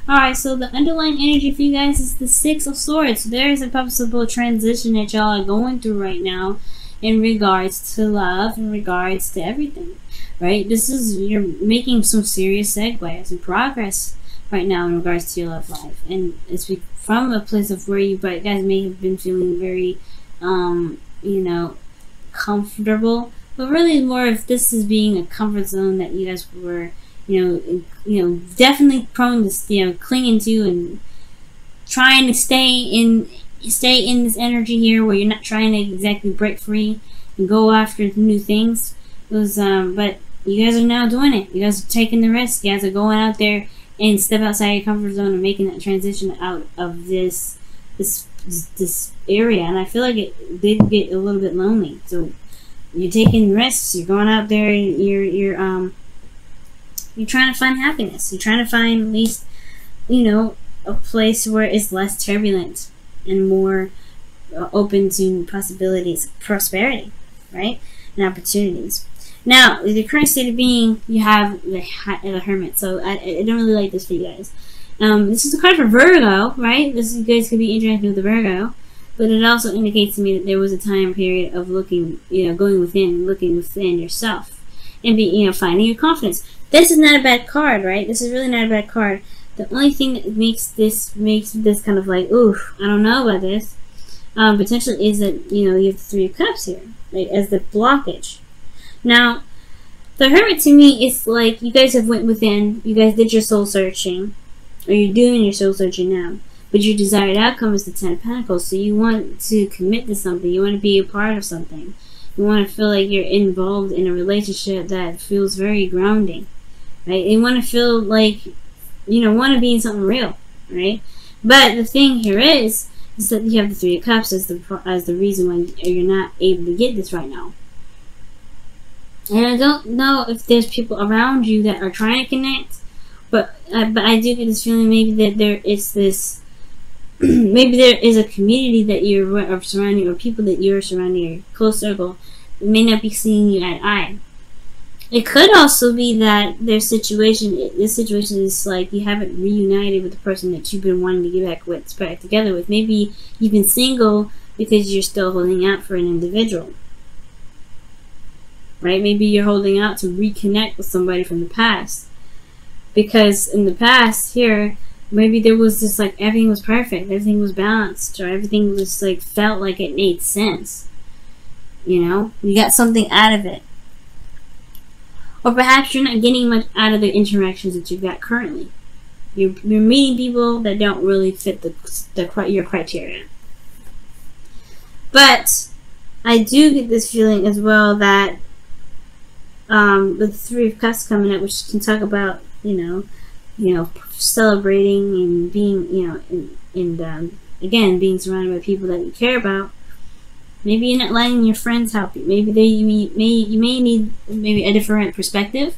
Alright, so the underlying energy for you guys is the Six of Swords. There is a possible transition that y'all are going through right now in regards to love, in regards to everything, right? You're making some serious segues and progress right now in regards to your love life. And it's from a place of where you guys may have been feeling very, comfortable, but really more if this is being a comfort zone that you guys were definitely prone to clinging to and trying to stay in this energy here where you're not trying to exactly break free and go after new things. But you guys are now doing it. You guys are taking the risk. You guys are going out there and step outside your comfort zone and making that transition out of this area. And I feel like it did get a little bit lonely. So you're taking risks. You're going out there. You're trying to find happiness. You're trying to find at least, a place where it's less turbulent and more open to possibilities, prosperity, right? And opportunities. Now, the current state of being, you have the Hermit. So I don't really like this for you guys. This is a card for Virgo, right? You guys could be interacting with the Virgo. But it also indicates to me that there was a time period of looking, going within and looking within yourself. And finding your confidence. This is not a bad card, right? This is really not a bad card. The only thing that makes this kind of like, oof, I don't know about this, potentially is that, you have the Three of Cups here, right, as the blockage. Now, the Hermit to me is like, you guys have went within, you guys did your soul searching, or you're doing your soul searching now, but your desired outcome is the Ten of Pentacles, so you want to commit to something, you want to be a part of something. You want to feel like you're involved in a relationship that feels very grounding, right? You want to feel like, want to be in something real, right? But the thing here is that you have the Three of Cups as the reason why you're not able to get this right now. And I don't know if there's people around you that are trying to connect, but I do get this feeling maybe that there is this. Maybe there is a community that you're surrounding, or people that you're surrounding, your close circle, that may not be seeing you eye to eye. It could also be that this situation is like you haven't reunited with the person that you've been wanting to get back together with. Maybe you've been single because you're still holding out for an individual. Right? Maybe you're holding out to reconnect with somebody from the past. Because in the past here, maybe there was just like everything was perfect, everything was balanced, or everything was like felt like it made sense. You got something out of it. Or perhaps you're not getting much out of the interactions that you've got currently. You're meeting people that don't really fit your criteria. But I do get this feeling as well that with the Three of Cups coming up, which can talk about celebrating and being, again, being surrounded by people that you care about. Maybe you're not letting your friends help you. Maybe you may need maybe a different perspective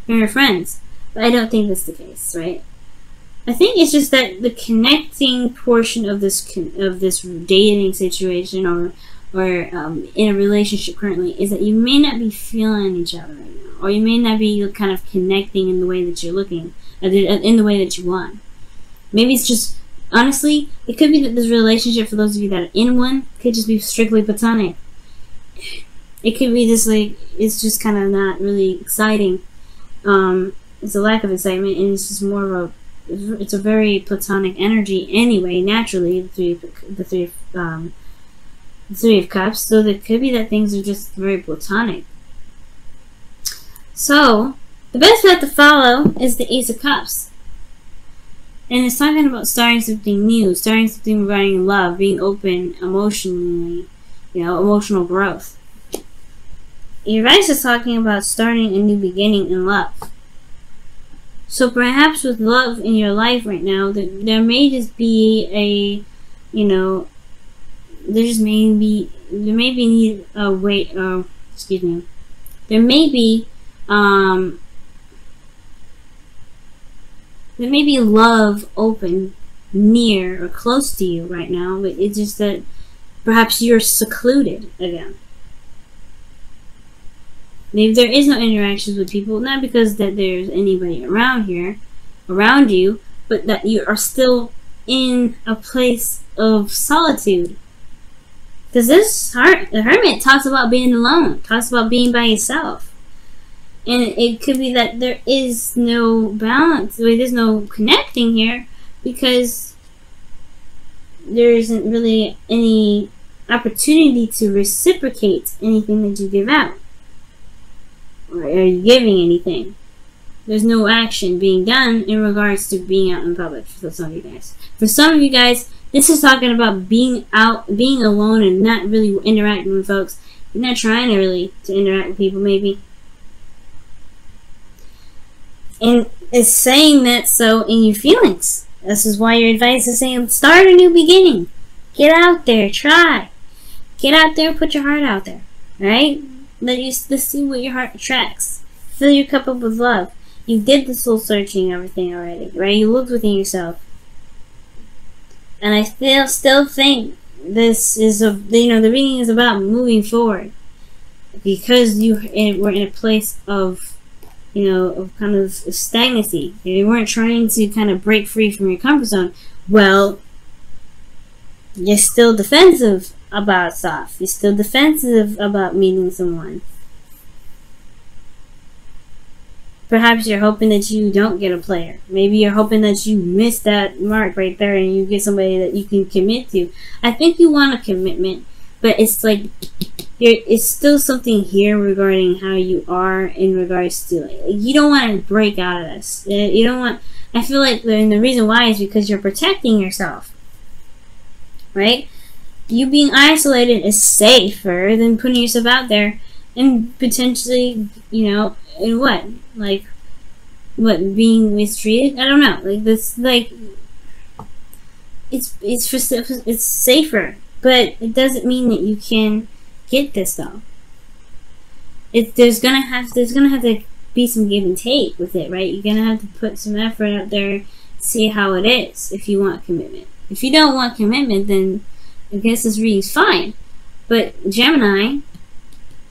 from your friends. But I don't think that's the case, right? I think it's just that the connecting portion of this dating situation or in a relationship currently is that you may not be feeling each other right now, or you may not be kind of connecting in the way that you're looking, in the way that you want. Maybe it's just, honestly, it could be that this relationship, for those of you that are in one, could just be strictly platonic. It could be just like, it's just kind of not really exciting. It's a lack of excitement, and it's just more of it's a very platonic energy anyway, naturally, the Three of Cups. So it could be that things are just very platonic. So, the best path to follow is the Ace of Cups. And it's talking about starting something new, starting something regarding love, being open emotionally, emotional growth. Uranus is talking about starting a new beginning in love. So perhaps with love in your life right now, there may just be there may be love open near or close to you right now, but it's just that perhaps you're secluded again. Maybe there is no interactions with people, not because that there's anybody around you, but but that you are still in a place of solitude. Because the Hermit talks about being alone, talks about being by yourself. And it could be that there is no balance, there's no connecting here, because there isn't really any opportunity to reciprocate anything that you give out. Or are you giving anything? There's no action being done in regards to being out in public for some of you guys. For some of you guys, this is talking about being out, being alone, and not really interacting with folks. You're not trying to really interact with people, maybe. And it's saying that so in your feelings. This is why your advice is saying start a new beginning. Get out there, try. Get out there, put your heart out there. Right? Let's see what your heart attracts. Fill your cup up with love. You did the soul searching everything already, right? You looked within yourself. And I still think this is the reading is about moving forward, because we're in a place of, of kind of stagnancy. You weren't trying to kind of break free from your comfort zone. Well, you're still defensive about stuff. You're still defensive about meeting someone. Perhaps you're hoping that you don't get a player. Maybe you're hoping that you miss that mark right there and you get somebody that you can commit to. I think you want a commitment, but it's like it's still something here regarding how you are in regards to, like, you don't want to break out of this. You don't want. I feel like the reason why is because you're protecting yourself, right? You being isolated is safer than putting yourself out there and potentially, in what? Like, what, being mistreated? I don't know. Like, this, like, it's safer, but it doesn't mean that you can get this though. There's gonna have to be some give and take with it, right? You're gonna have to put some effort out there, see how it is if you want commitment. If you don't want commitment, then I guess this reading's fine. But Gemini,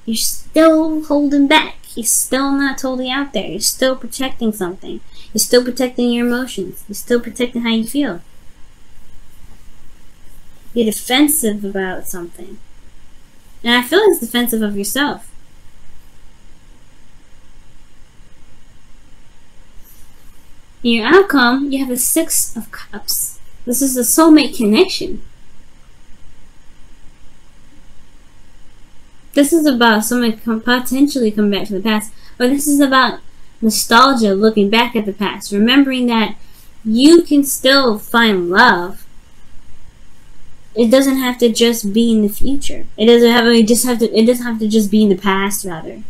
you're still holding back. You're still not totally out there. You're still protecting something. You're still protecting your emotions. You're still protecting how you feel. You're defensive about something. And I feel it's defensive of yourself. In your outcome, you have the Six of Cups. This is a soulmate connection. This is about someone potentially coming back to the past, or this is about nostalgia, looking back at the past, remembering that you can still find love. It doesn't have to just be in the future. It doesn't have to just be in the past, rather.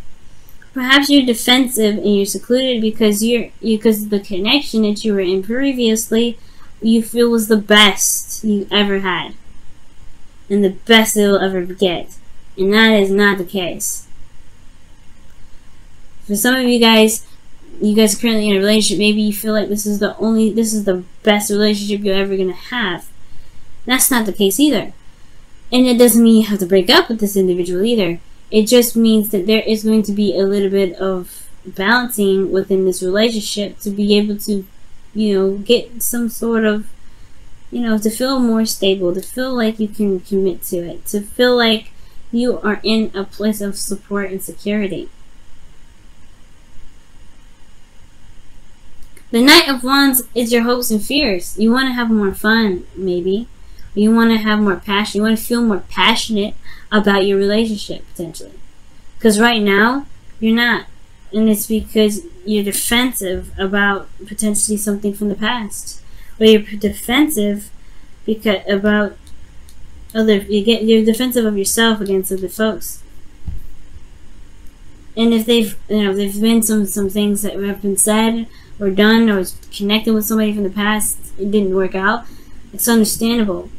Perhaps you're defensive and you're secluded because the connection that you were in previously, you feel was the best you ever had, and the best it will ever get. And that is not the case. For some of you guys are currently in a relationship. Maybe you feel like this is the best relationship you're ever gonna have. That's not the case either. And it doesn't mean you have to break up with this individual either. It just means that there is going to be a little bit of balancing within this relationship to be able to, get some sort of, to feel more stable, to feel like you can commit to it, to feel like you are in a place of support and security. The Knight of Wands is your hopes and fears. You want to have more fun, maybe. You want to have more passion. You want to feel more passionate about your relationship, potentially. Because right now, you're not. And it's because you're defensive about potentially something from the past. Or you're defensive because you're defensive of yourself against other folks. And if they've been some things that have been said or done or connected with somebody from the past, it didn't work out, it's understandable.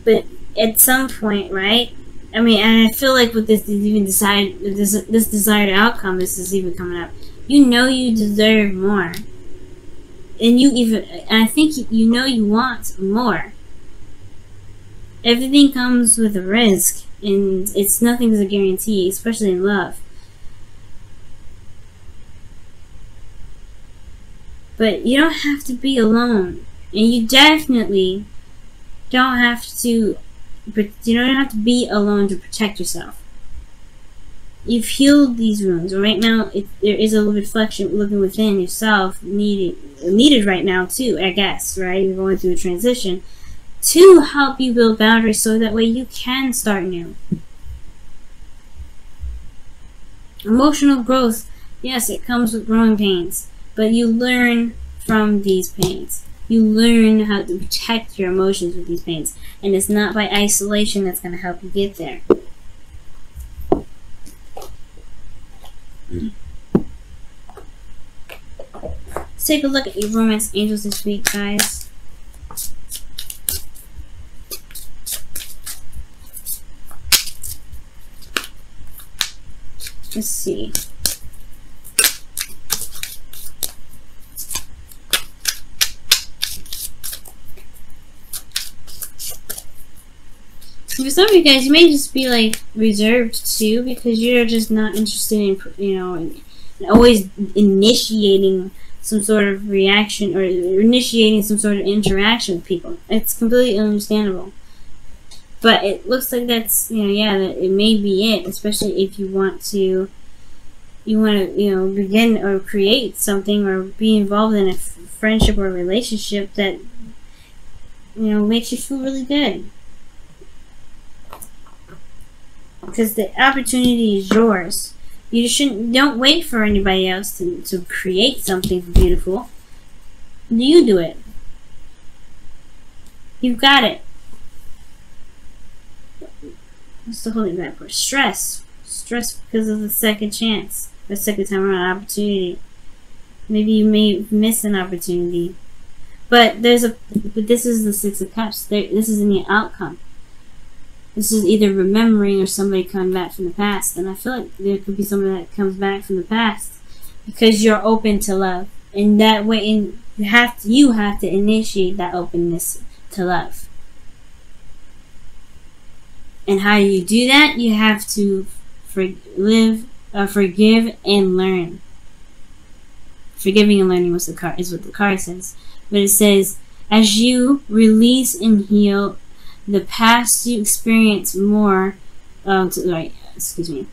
But at some point, right? I mean, and I feel like with this desired outcome, this is even coming up. You know you deserve more, and I think you want more. Everything comes with a risk, and nothing's a guarantee, especially in love. But you don't have to be alone. And you definitely don't have to, you don't have to be alone to protect yourself. You've healed these wounds. Right now, there is a reflection looking within yourself needed right now too, I guess, right? You're going through a transition to help you build boundaries so that way you can start new. Emotional growth, yes, it comes with growing pains, but you learn from these pains. You learn how to protect your emotions with these pains, and it's not by isolation that's going to help you get there. Let's take a look at your romance angels this week, guys. Let's see. For some of you guys, you may just be like reserved too, because you're just not interested in, you know, in always initiating some sort of reaction or initiating some sort of interaction with people. It's completely understandable. But it looks like that's, you know, yeah, that it may be it, especially if you want to, you know, begin or create something or be involved in a friendship or relationship that, you know, makes you feel really good. Because the opportunity is yours. Don't wait for anybody else to create something beautiful. You do it. You've got it. What's the holding back for? Stress. Stress because of the second chance. The second time around opportunity. Maybe you may miss an opportunity. But this is the Six of Cups. This is in the outcome. This is either remembering or somebody coming back from the past. And I feel like there could be somebody that comes back from the past because you're open to love. And that way, you have to initiate that openness to love. And how do you do that? You have to forgive and learn. Forgiving and learning is what the card says. But it says, as you release and heal the past, you experience more. Excuse me.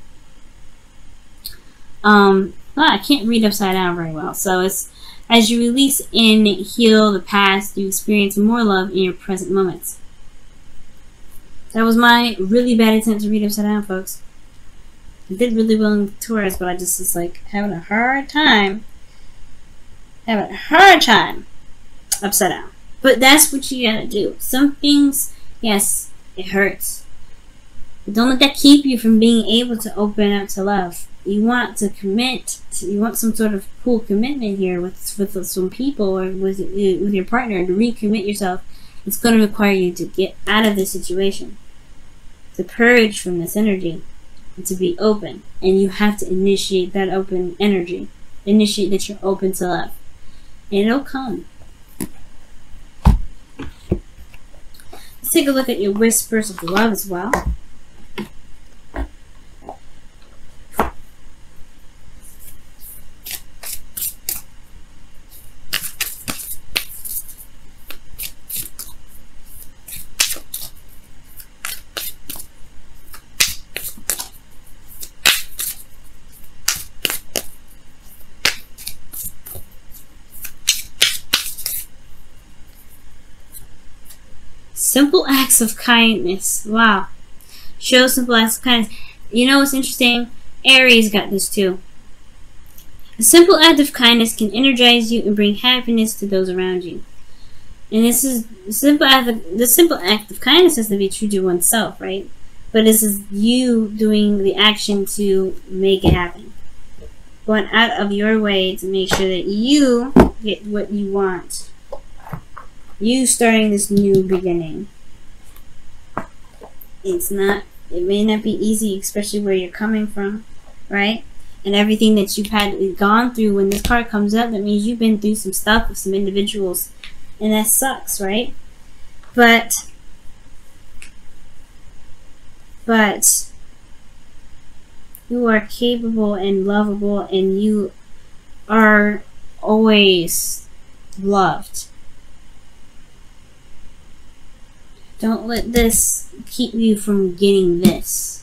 I can't read upside down very well. So it's, as you release and heal the past, you experience more love in your present moments. That was my really bad attempt to read upside down, folks. I did really well in Taurus, but I just was like having a hard time. Upside down. But that's what you gotta do. Some things, yes, it hurts. But don't let that keep you from being able to open up to love. You want to commit. You want some sort of cool commitment here with some people or with your partner to recommit yourself. It's going to require you to get out of this situation, to purge from this energy, and to be open. And you have to initiate that open energy. Initiate that you're open to love. And it'll come. Let's take a look at your whispers of love as well. Simple acts of kindness. Wow. Show simple acts of kindness. You know what's interesting? Aries got this too. A simple act of kindness can energize you and bring happiness to those around you. And this is the simple act of kindness has to be true to oneself, right? But this is you doing the action to make it happen. Going out of your way to make sure that you get what you want. You starting this new beginning. It may not be easy, especially where you're coming from, right? And everything that you've gone through. When this card comes up, that means you've been through some stuff with some individuals, and that sucks, right? But you are capable and lovable, and you are always loved. Don't let this keep you from getting this.